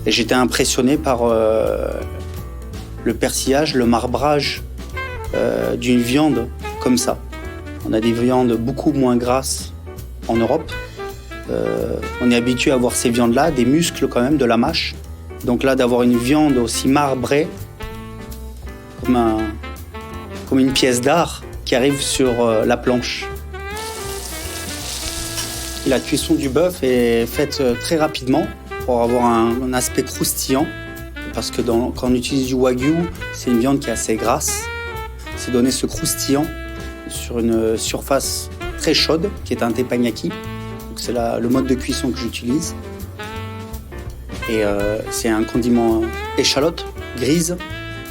Et j'étais impressionné par le persillage, le marbrage d'une viande comme ça. On a des viandes beaucoup moins grasses en Europe. On est habitué à voir ces viandes-là, des muscles quand même, de la mâche. Donc là, d'avoir une viande aussi marbrée, comme une pièce d'art qui arrive sur la planche. La cuisson du bœuf est faite très rapidement pour avoir un aspect croustillant. Parce que quand on utilise du wagyu, c'est une viande qui est assez grasse. C'est donner ce croustillant sur une surface très chaude, qui est un teppanyaki. Donc c'est le mode de cuisson que j'utilise. Et c'est un condiment échalote, grise,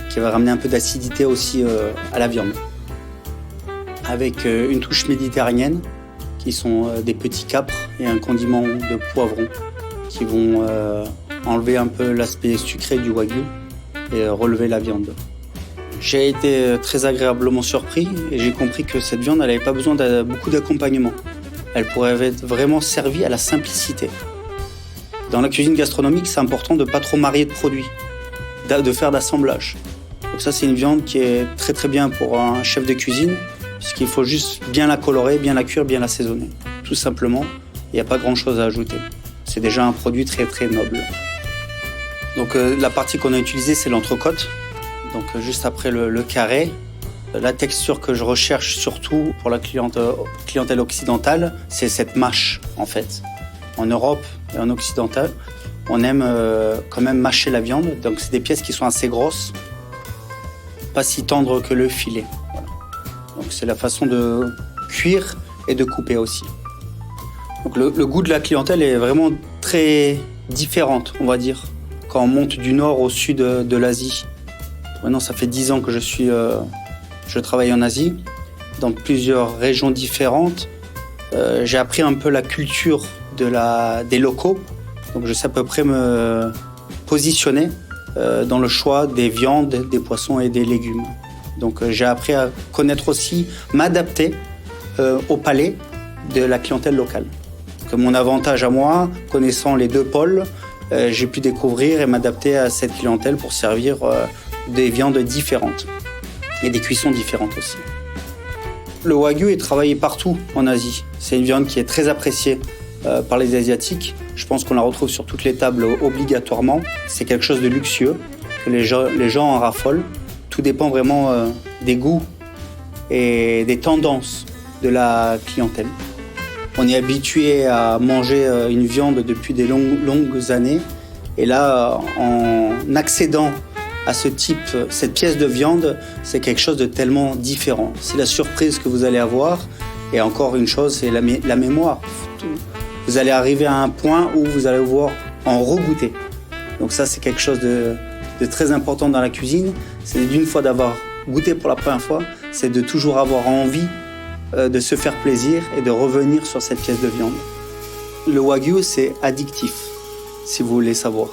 qui va ramener un peu d'acidité aussi à la viande. Avec une touche méditerranéenne, qui sont des petits capres et un condiment de poivron, qui vont enlever un peu l'aspect sucré du wagyu et relever la viande. J'ai été très agréablement surpris et j'ai compris que cette viande n'avait pas besoin de beaucoup d'accompagnement. Elle pourrait être vraiment servie à la simplicité. Dans la cuisine gastronomique, c'est important de ne pas trop marier de produits, de faire d'assemblage. Donc ça, c'est une viande qui est très très bien pour un chef de cuisine, puisqu'il faut juste bien la colorer, bien la cuire, bien l'assaisonner. Tout simplement, il n'y a pas grand-chose à ajouter. C'est déjà un produit très très noble. Donc la partie qu'on a utilisée, c'est l'entrecôte. Donc juste après le carré. La texture que je recherche surtout pour la clientèle occidentale, c'est cette mâche en fait. En Europe et en occidental, on aime quand même mâcher la viande. Donc c'est des pièces qui sont assez grosses, pas si tendres que le filet. Voilà. Donc c'est la façon de cuire et de couper aussi. Donc le goût de la clientèle est vraiment très différente, on va dire, quand on monte du nord au sud de l'Asie. Maintenant, ça fait 10 ans que je travaille en Asie, dans plusieurs régions différentes. J'ai appris un peu la culture des locaux, donc je sais à peu près me positionner dans le choix des viandes, des poissons et des légumes. Donc j'ai appris à connaître aussi, m'adapter au palais de la clientèle locale. Donc, mon avantage à moi, connaissant les deux pôles, j'ai pu découvrir et m'adapter à cette clientèle pour servir des viandes différentes et des cuissons différentes aussi. Le wagyu est travaillé partout en Asie. C'est une viande qui est très appréciée par les Asiatiques. Je pense qu'on la retrouve sur toutes les tables obligatoirement. C'est quelque chose de luxueux, que les gens en raffolent. Tout dépend vraiment des goûts et des tendances de la clientèle. On est habitué à manger une viande depuis des longues années. Et là, en accédant à cette pièce de viande, c'est quelque chose de tellement différent. C'est la surprise que vous allez avoir. Et encore une chose, c'est la mémoire. Vous allez arriver à un point où vous allez pouvoir en regoûter. Donc ça, c'est quelque chose de très important dans la cuisine. C'est d'une fois d'avoir goûté pour la première fois, c'est de toujours avoir envie de se faire plaisir et de revenir sur cette pièce de viande. Le wagyu, c'est addictif, si vous voulez savoir.